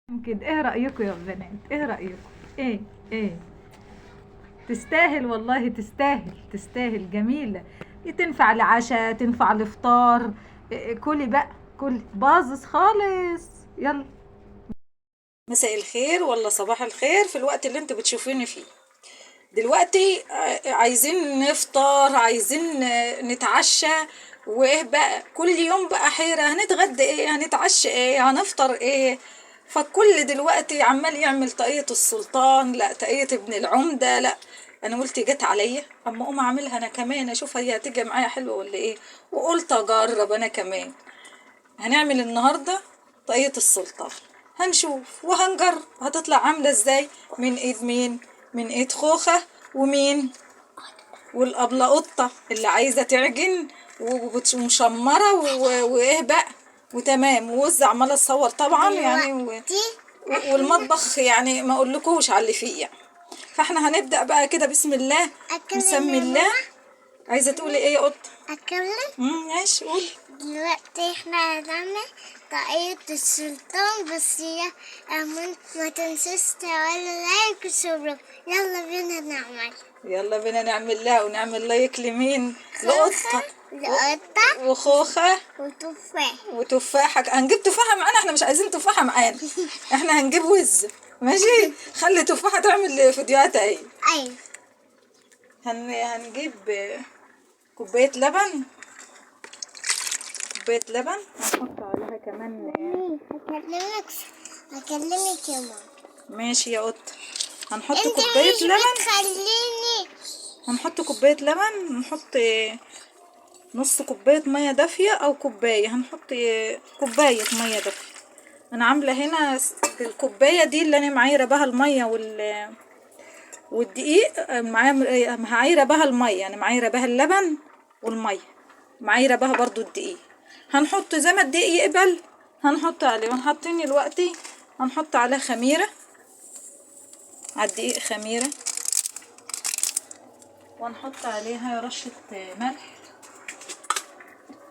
كده ايه رأيكم يا بنات؟ ايه رأيكم؟ ايه ايه تستاهل والله، تستاهل جميلة. تنفع لعشاء، تنفع لفطار. كلي بقى، كلي باظظ خالص. يلا. مساء الخير ولا صباح الخير في الوقت اللي انتوا بتشوفوني فيه دلوقتي. عايزين نفطر، عايزين نتعشى. وايه بقى كل يوم بقى حيرة، هنتغدى ايه، هنتعشى ايه، هنفطر ايه. فالكل دلوقتي عمال يعمل طاقية السلطان، لا طاقية ابن العمدة، لا. انا قلت جت عليا اما اقوم اعملها انا كمان، اشوف هي هتيجي معايا حلوة ولا ايه. وقلت اجرب انا كمان. هنعمل النهاردة طاقية السلطان. هنشوف وهنجرب هتطلع عاملة ازاي. من ايد مين؟ من ايد خوخة. ومين؟ والأبلة قطة اللي عايزة تعجن ومشمرة وايه بقى. وتمام، ووزع عمالة اتصور طبعا يعني والمطبخ يعني ما اقولكوش على اللي فيه يعني. فاحنا هنبدأ بقى كده، بسم الله. نسمي الله. عايزة تقولي ايه يا قطة؟ اتكلم. ماشي قولي. دلوقتي احنا هنعمل طاقية السلطان، بس يا أمون ما تنسوش تعملوا لايك وسبسكرايب. يلا بينا نعمل. يلا بينا نعمل لها، ونعمل لايك لمين؟ لقطة. لقطة وخوخة. وتفاح. وتفاحة، هنجيب تفاحة معانا، احنا مش عايزين تفاحة معانا. احنا هنجيب وز. ماشي. خلي تفاحة تعمل فيديوهات اهي. أيوة. هنجيب كوباية لبن. كوباية لبن هنحط عليها كمان. هكلمك يا ماما. ماشي يا قطة. هنحط انت كوباية مش لبن. بتخليني. هنحط كوباية لبن، نحط نص كوباية مية دافية او كوباية. هنحط كوباية مية دافية. انا عاملة هنا بالكوباية دي اللي انا معايرة بها المية والدقيق. معايرة بها المية، يعني معايرة بها اللبن والمية. معايرة بها برضو الدقيق. هنحط زي ما الدقيق يقبل هنحط عليه. وحاطين دلوقتي هنحط عليه خميرة، على الدقيق خميرة. وهنحط عليها رشة ملح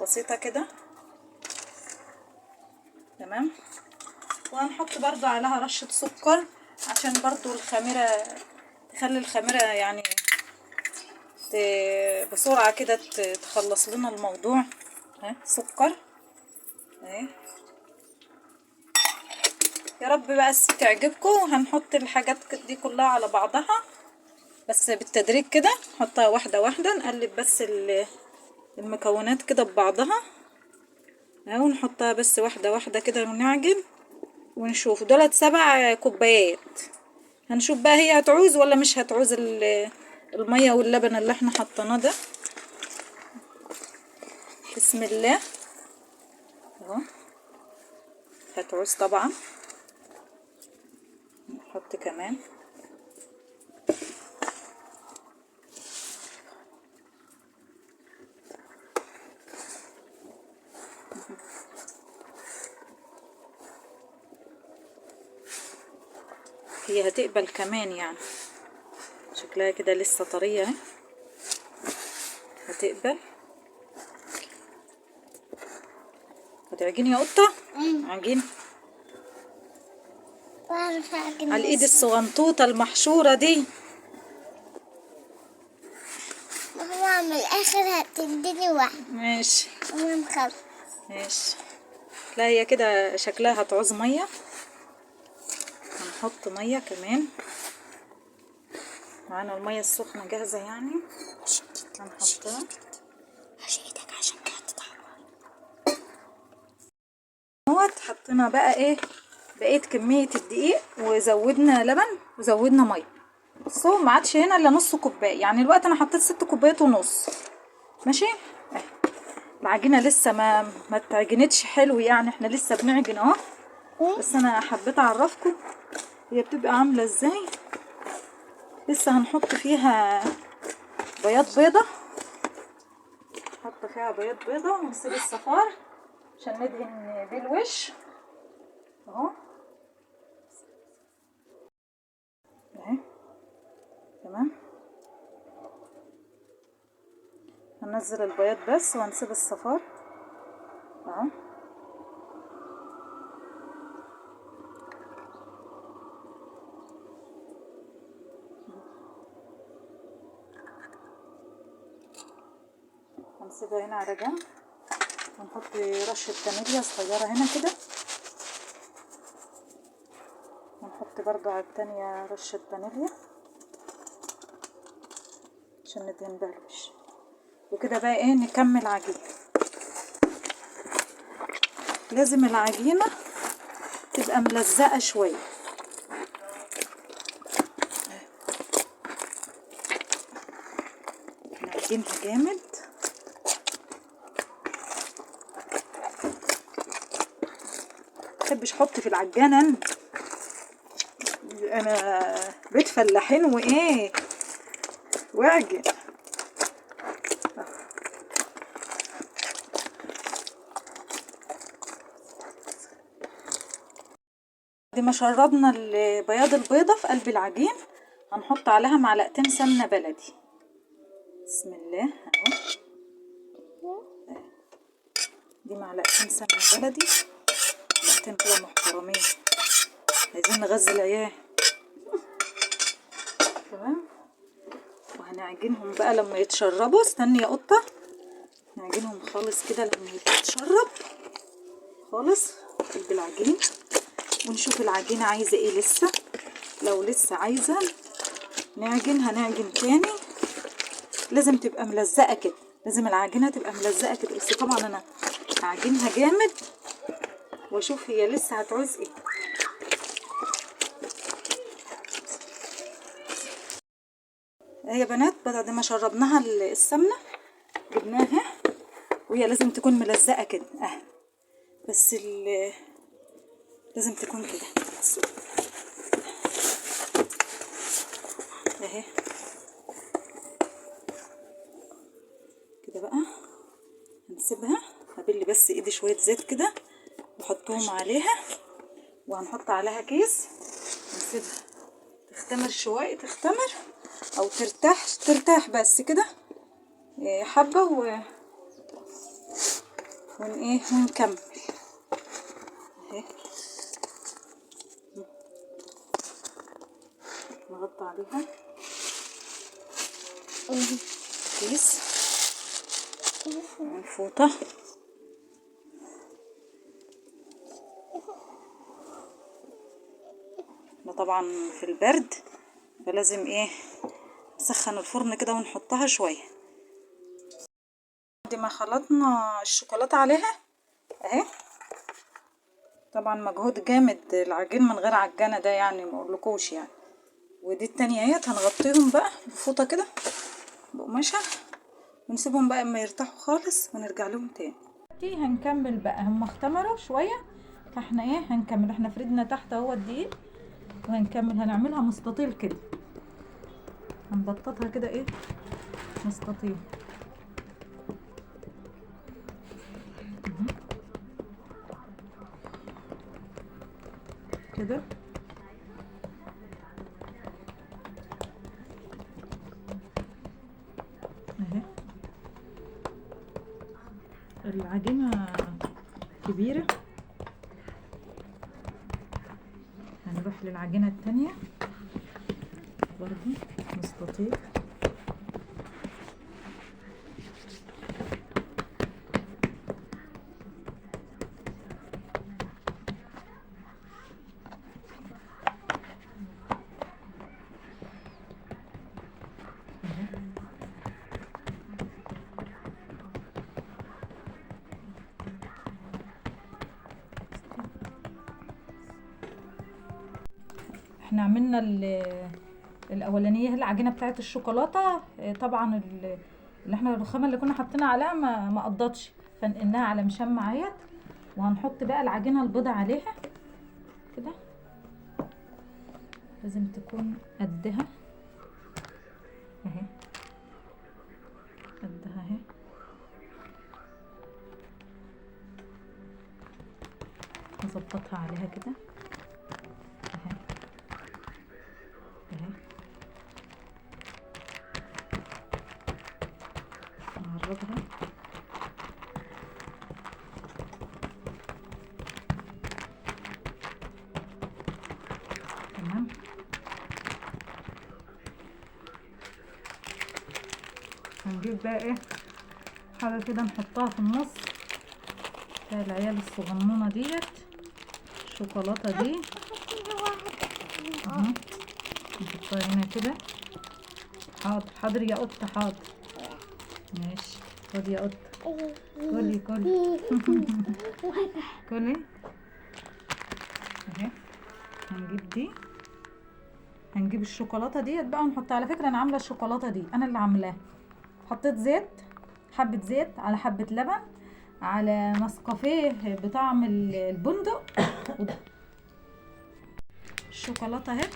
بسيطة كده. تمام. وهنحط برضو عليها رشة سكر عشان برضو الخميرة تخلي الخميرة يعني بسرعة كده تخلص لنا الموضوع. ها سكر اهي. يا رب بس تعجبكم. هنحط الحاجات دي كلها على بعضها بس بالتدريج كده، نحطها واحدة واحدة. نقلب بس المكونات كده ببعضها اهو. نحطها بس واحدة واحدة كده ونعجن ونشوف. دولت 7 كوبايات. هنشوف بقى هي هتعوز ولا مش هتعوز المية واللبن اللي احنا حطيناه ده. بسم الله اهو. هتعوز طبعا. نحط كمان. هي هتقبل كمان يعني، شكلها كده لسه طرية اهي. هتقبل. هتعجني يا قطة؟ عجيني بعرف أعجن على الايد الصغنطوطة المحشورة دي. ماما من الآخر هتديني واحدة. ماشي. أنا مخلص. ماشي. لا هي كده شكلها هتعوز مية. هنحط مية كمان. معانا المية السخنة جاهزة يعني. هنحطها. هشيلك عشان كده تتعور. اهوت حطينا بقى ايه بقيت كمية الدقيق، وزودنا لبن وزودنا مية. بصوا ما عادش هنا الا نص كوباية، يعني الوقت انا حطيت 6 كوبايات ونص. ماشي اهي. العجينة لسه ما اتعجنتش حلو يعني، احنا لسه بنعجن اهو. بس انا حبيت اعرفكم هي بتبقى عاملة ازاي. لسه هنحط فيها بياض بيضة. نحط فيها بياض بيضة ونسيب الصفار عشان ندهن بيه الوش اهو. اهي. تمام. هننزل البياض بس وهنسيب الصفار اهو. هنسيبها هنا على جنب، ونحط رشة فانيليا صغيرة هنا كده، ونحط برضو على التانية رشة فانيليا عشان ندهن بها الوش. وكده بقى ايه نكمل عجين. لازم العجينة تبقى ملزقة شوية، نعجنها جامد. مبحبش احط في العجانة، انا بيت فلاحين وايه واعجن. بعد ما شربنا بياض البيضة في قلب العجين هنحط عليها معلقتين سمنة بلدي. بسم الله اهو، دي معلقتين سمنة بلدي، معلقتين كده محترمين، عايزين نغذي العيال. تمام. وهنعجنهم بقى لما يتشربوا. استني يا قطة، نعجنهم خالص كده لما يتشرب خالص قلب العجين، ونشوف العجينة عايزة ايه لسه. لو لسه عايزة نعجن هنعجن تاني. لازم تبقى ملزقة كده، لازم العجينة تبقى ملزقة كده. بس طبعا انا هعجنها جامد واشوف هي لسه هتعوز ايه. يا بنات بعد ما شربناها السمنة جبناها، وهي لازم تكون ملزقة كده بس لازم تكون كده اهي كده. بقى هنسيبها، هبلي بس ايدي شوية زيت كده واحطهم عليها، وهنحط عليها كيس ونسيبها تختمر شوية، تختمر او ترتاح بس كده حبة ونكمل اهي. نغطي عليها كيس والفوطة. ده طبعا في البرد فلازم نسخن الفرن كده ونحطها شوية. بعد ما خلطنا الشوكولاتة عليها اهي، طبعا مجهود جامد العجين من غير عجانة ده يعني ما اقولكوش يعني. ودي التانية اهيت هنغطيهم بقى بفوطة كده بقماشة ونسيبهم بقى اما يرتاحوا خالص ونرجع لهم تاني. هنكمل بقى، هم اختمروا شوية فاحنا هنكمل. احنا فردنا تحت اهو الدقيق وهنكمل. هنعملها مستطيل كده، هنبططها كده مستطيل كده اهي. العجينة كبيرة، هنروح للعجينة التانية برضو مستطيل. احنا عملنا الاولانيه هي العجينه بتاعه الشوكولاته. طبعا اللي احنا الرخامه اللي كنا حاطينها عليها ما قضتش، فنقلناها على مشمع اهيت. وهنحط بقى العجينه البيضه عليها كده، لازم تكون قدها اهي، قدها اهي. نظبطها عليها كده اهي اهي، نقربها تمام. هنجيب بقى حاجة كده نحطها في النص بتاع العيال الصغنونة ديت. الشوكولاتة دي اهو نحطها هنا كده. حاضر حاضر يا قطة حاضر. ماشي خد يا قطة كلي كلي كلي اهي. هنجيب دي، هنجيب الشوكولاتة ديت بقى ونحطها. على فكرة انا عاملة الشوكولاتة دي انا اللي عاملاها. حطيت زيت، حبة زيت على حبة لبن على نسكافيه بطعم البندق الشوكولاتة اهي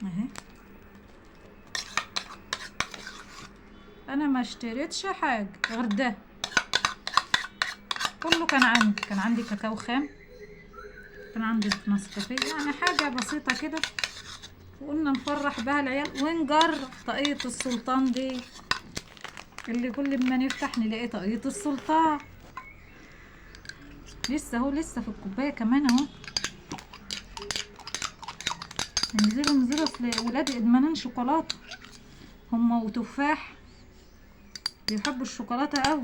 اهي. انا ما اشتريتش حاجة غير ده كله. كان عندي كاكاو خام، كان عندي نسكافيه، يعني حاجة بسيطة كده وقلنا نفرح بها العيال ونجرب طاقية السلطان دي اللي كل ما نفتح نلاقي طاقية السلطان. لسه اهو لسه في الكوباية كمان اهو. انزلوا اصل ولادي ادمانين شوكولاتة هما وتفاح بيحبوا الشوكولاتة اوي،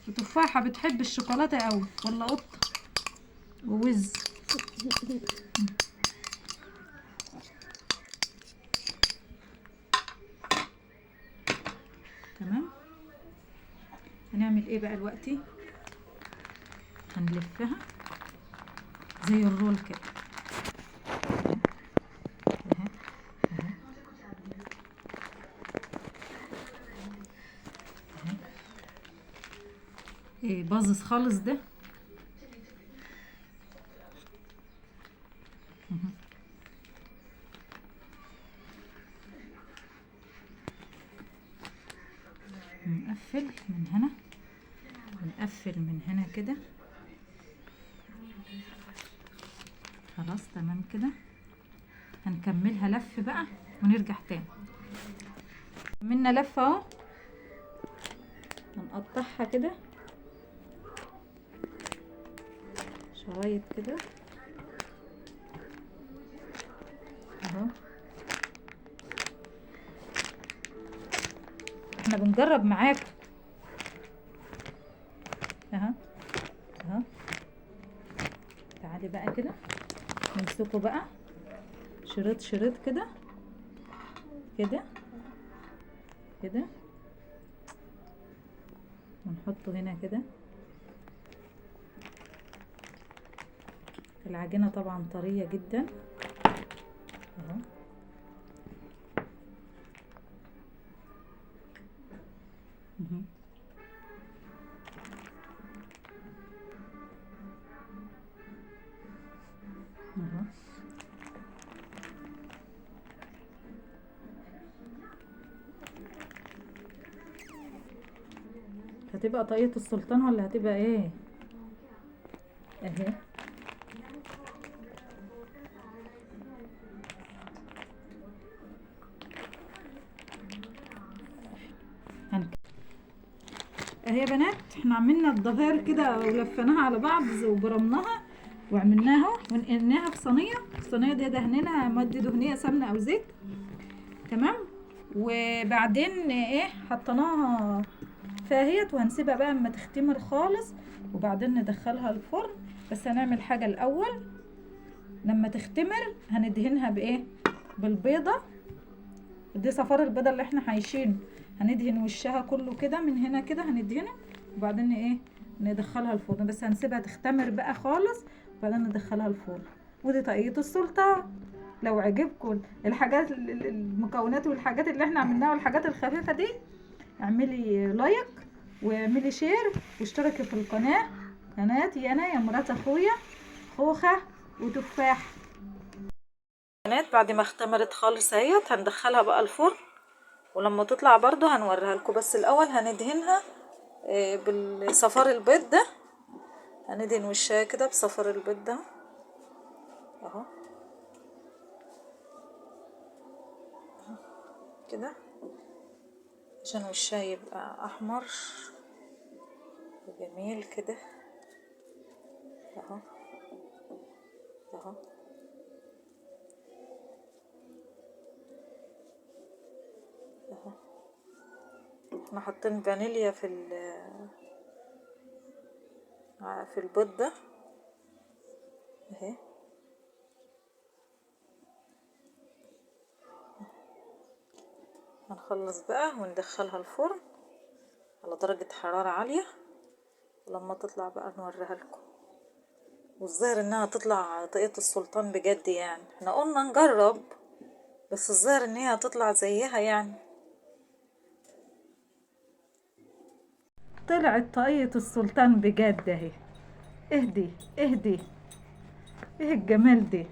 وتفاحة بتحب الشوكولاتة اوي ولا قطة ووز. تمام. هنعمل ايه بقى دلوقتي؟ هنلفها زي الرول كده اهي اهي اهي. ايه باظظ خالص ده. نقفل من هنا ونقفل من هنا كده. خلاص تمام كده. هنكملها لف بقى ونرجع تاني. كملنا لفة اهو. هنقطعها كده شرايط كده اهو. احنا بنجرب معاكم اهو اهو. تعالي بقى كده نمسكه بقى شريط شريط كده كده كده ونحطه هنا كده. العجينة طبعا طرية جدا اهو. اهو هتبقى طاقية السلطان ولا هتبقى ايه اهي. اهي يا بنات احنا عملنا الضفاير كده ولفيناها على بعض وبرمناها وعملناها ونقلناها في صينيه. الصينيه دي دهننا ماده دهنيه سمنه او زيت. تمام. وبعدين ايه حطيناها فاهيت وهنسيبها بقى اما تختمر خالص وبعدين ندخلها الفرن. بس هنعمل حاجه الاول لما تختمر هندهنها بايه؟ بالبيضه. دي صفار البيضه اللي احنا عايشينه. هندهن وشها كله كده من هنا كده هندهنه وبعدين ايه ندخلها الفرن. بس هنسيبها تختمر بقى خالص وبعدين ندخلها الفرن. ودي طاقية السلطان. لو عجبكم الحاجات المكونات والحاجات اللي احنا عملناها والحاجات الخفيفة دي اعملي لايك واعملي شير واشتركي في القناة. قناتي انا يا مرات اخويا خوخة وتفاح. بنات بعد ما اختمرت خالص اهيت هندخلها بقى الفرن ولما تطلع برضو هنوريها لكم. بس الاول هندهنها بالصفار البيض ده. هندهن وشها كده بصفار البيض ده اهو كده عشان وشها يبقى احمر وجميل كده اهو اهو. احنا حاطين فانيليا في البيض ده اهي. هنخلص بقى وندخلها الفرن على درجة حرارة عالية، ولما تطلع بقى نوريها لكم. والظاهر انها تطلع طاقية السلطان بجد يعني، احنا قلنا نجرب بس الظاهر ان هي هتطلع زيها يعني. طلعت طاقية السلطان بجد اهي. اهدي اهدي، ايه الجمال ده.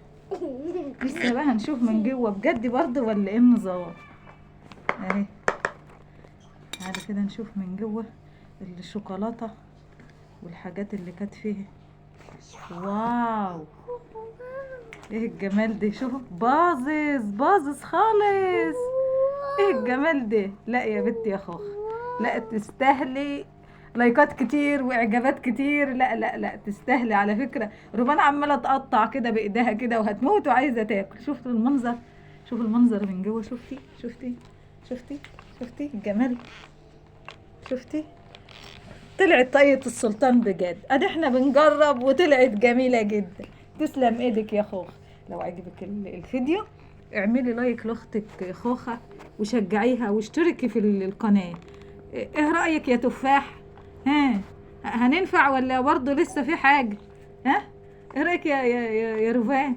لسه بقى هنشوف من جوه بجد برضه ولا ايه النظام اهي. تعالى كده نشوف من جوه الشوكولاتة والحاجات اللي كانت فيه. واو ايه الجمال ده، شوفوا باظظ خالص. ايه الجمال ده. لا يا بنتي يا خوخ، لا تستاهلي لايكات كتير واعجابات كتير. لا لا لا تستاهلي على فكرة. رومان عمالة تقطع كده بايديها كده وهتموت وعايزة تاكل. شفتوا المنظر، شوفوا المنظر من جوه. شفتي الجمال. شفتي طلعت طاقية السلطان بجد. ادي احنا بنجرب وطلعت جميلة جدا. تسلم ايدك يا خوخ. لو عجبك الفيديو اعملي لايك لاختك خوخة وشجعيها واشتركي في القناة. ايه رأيك يا تفاح؟ ها هننفع ولا برضه لسه في حاجة؟ ها ايه رأيك يا رفان؟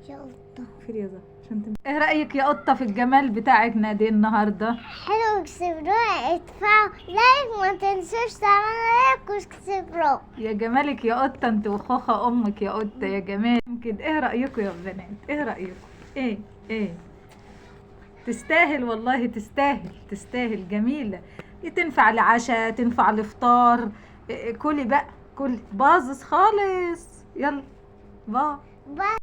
يا قطة. فين يا زهر عشان ايه رأيك يا قطة في الجمال بتاعتنا دي النهارده؟ حلو، كسبروها. ادفعوا لايك، ما تنسوش تعملوا لايك وتكسبروها. يا جمالك يا قطة انت وخوخة امك يا قطة يا جمال كده. ايه رأيكم يا بنات؟ ايه رأيكم؟ ايه تستاهل والله، تستاهل جميلة. تنفع لعشاء، تنفع لفطار. كلي بقى كلي. باظظ خالص. يلا باي.